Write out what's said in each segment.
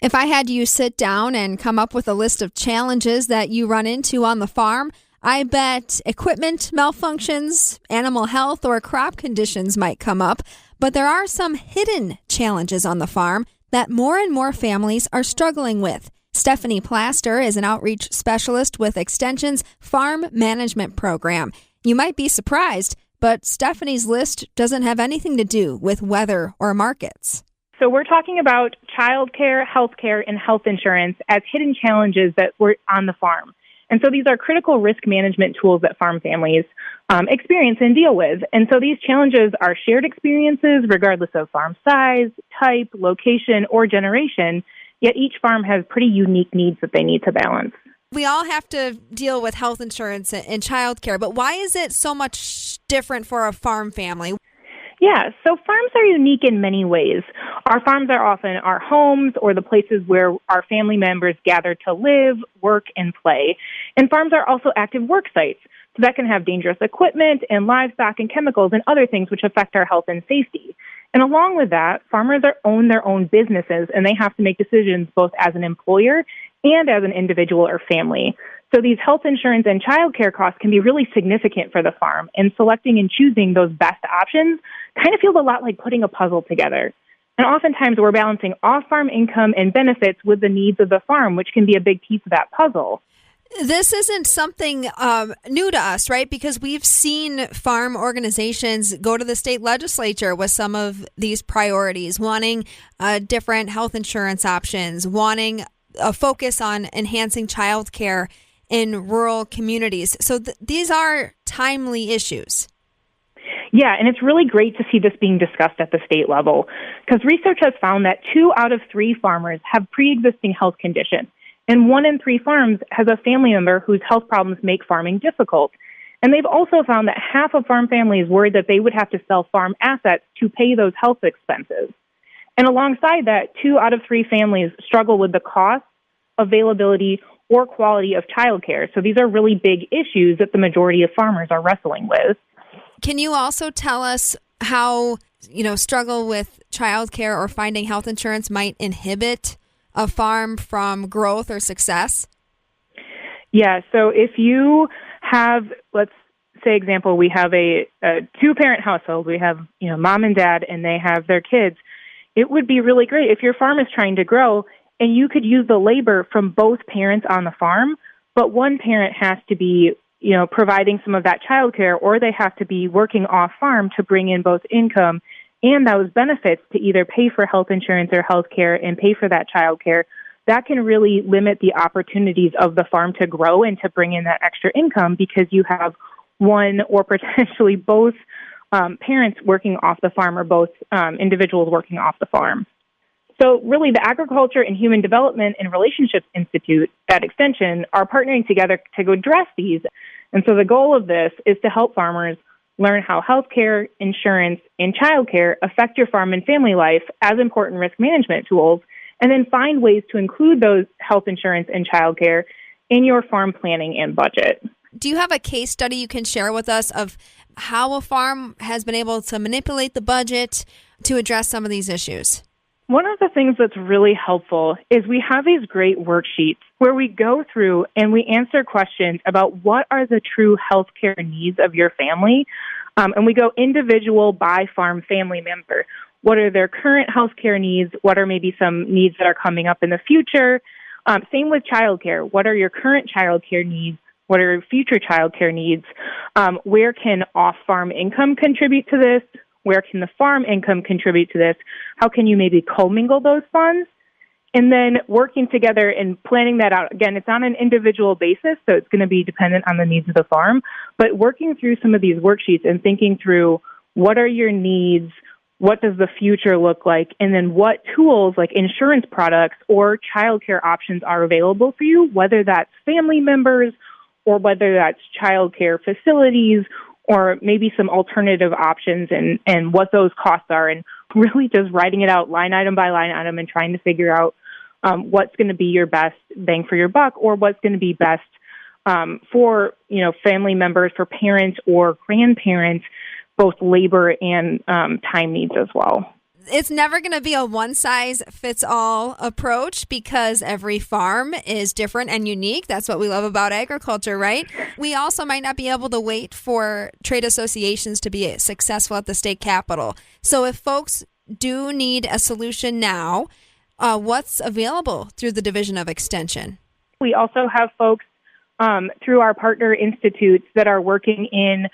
If I had you sit down and come up with a list of challenges that you run into on the farm, I bet equipment malfunctions, animal health, or crop conditions might come up. But there are some hidden challenges on the farm that more and more families are struggling with. Stephanie Plaster is an outreach specialist with Extension's Farm Management Program. You might be surprised, but Stephanie's list doesn't have anything to do with weather or markets. So we're talking about childcare, healthcare, and health insurance as hidden challenges that were on the farm. And so these are critical risk management tools that farm families experience and deal with. And so these challenges are shared experiences regardless of farm size, type, location, or generation, yet each farm has pretty unique needs that they need to balance. We all have to deal with health insurance and childcare, but why is it so much different for a farm family? Yeah, so farms are unique in many ways. Our farms are often our homes or the places where our family members gather to live, work, and play. And farms are also active work sites. So that can have dangerous equipment and livestock and chemicals and other things which affect our health and safety. And along with that, farmers own their own businesses, and they have to make decisions both as an employer and as an individual or family. So these health insurance and childcare costs can be really significant for the farm, and selecting and choosing those best options kind of feels a lot like putting a puzzle together. And oftentimes we're balancing off-farm income and benefits with the needs of the farm, which can be a big piece of that puzzle. This isn't something new to us, right? Because we've seen farm organizations go to the state legislature with some of these priorities, wanting different health insurance options, wanting a focus on enhancing child care in rural communities. So these are timely issues. Yeah, and it's really great to see this being discussed at the state level because research has found that 2 out of 3 farmers have pre-existing health conditions, and 1 in 3 farms has a family member whose health problems make farming difficult. And they've also found that half of farm families worried that they would have to sell farm assets to pay those health expenses. And alongside that, 2 out of 3 families struggle with the cost, availability, or quality of childcare. So these are really big issues that the majority of farmers are wrestling with. Can you also tell us how, struggle with childcare or finding health insurance might inhibit a farm from growth or success? Yeah, so if you have, let's say example, we have a 2-parent household. We have, mom and dad, and they have their kids. It would be really great if your farm is trying to grow and you could use the labor from both parents on the farm, but one parent has to be, providing some of that childcare, or they have to be working off farm to bring in both income and those benefits to either pay for health insurance or health care and pay for that child care. That can really limit the opportunities of the farm to grow and to bring in that extra income because you have one or potentially both parents working off the farm or both individuals working off the farm. So really, the Agriculture and Human Development and Relationships Institute at Extension are partnering together to address these. And so the goal of this is to help farmers learn how healthcare, insurance, and childcare affect your farm and family life as important risk management tools, and then find ways to include those health insurance and childcare in your farm planning and budget. Do you have a case study you can share with us of how a farm has been able to manipulate the budget to address some of these issues? One of the things that's really helpful is we have these great worksheets where we go through and we answer questions about what are the true healthcare needs of your family. And we go individual by farm family member. What are their current healthcare needs? What are maybe some needs that are coming up in the future? Same with childcare. What are your current childcare needs? What are your future childcare needs? Where can off-farm income contribute to this? Where can the farm income contribute to this? How can you maybe commingle those funds? And then working together and planning that out. Again, it's on an individual basis, so it's going to be dependent on the needs of the farm. But working through some of these worksheets and thinking through what are your needs, what does the future look like, and then what tools like insurance products or childcare options are available for you, whether that's family members or whether that's childcare facilities or maybe some alternative options and what those costs are, and really just writing it out line item by line item and trying to figure out what's going to be your best bang for your buck or what's going to be best for, family members, for parents or grandparents, both labor and time needs as well. It's never going to be a one-size-fits-all approach because every farm is different and unique. That's what we love about agriculture, right? We also might not be able to wait for trade associations to be successful at the state capitol. So if folks do need a solution now, what's available through the Division of Extension? We also have folks through our partner institutes that are working in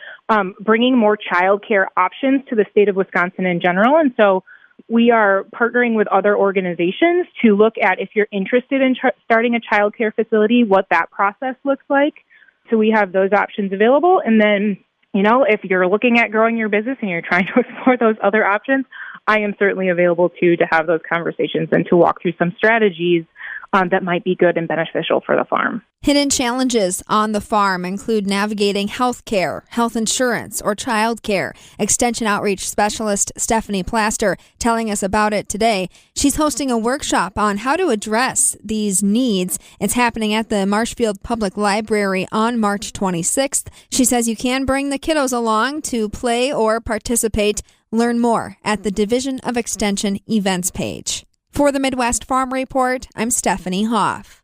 bringing more childcare options to the state of Wisconsin in general. And so we are partnering with other organizations to look at, if you're interested in starting a childcare facility, what that process looks like. So we have those options available. And then, if you're looking at growing your business and you're trying to explore those other options, I am certainly available to have those conversations and to walk through some strategies that might be good and beneficial for the farm. Hidden challenges on the farm include navigating health care, health insurance, or child care. Extension Outreach Specialist Stephanie Plaster telling us about it today. She's hosting a workshop on how to address these needs. It's happening at the Marshfield Public Library on March 26th. She says you can bring the kiddos along to play or participate. Learn more at the Division of Extension events page. For the Midwest Farm Report, I'm Stephanie Hoff.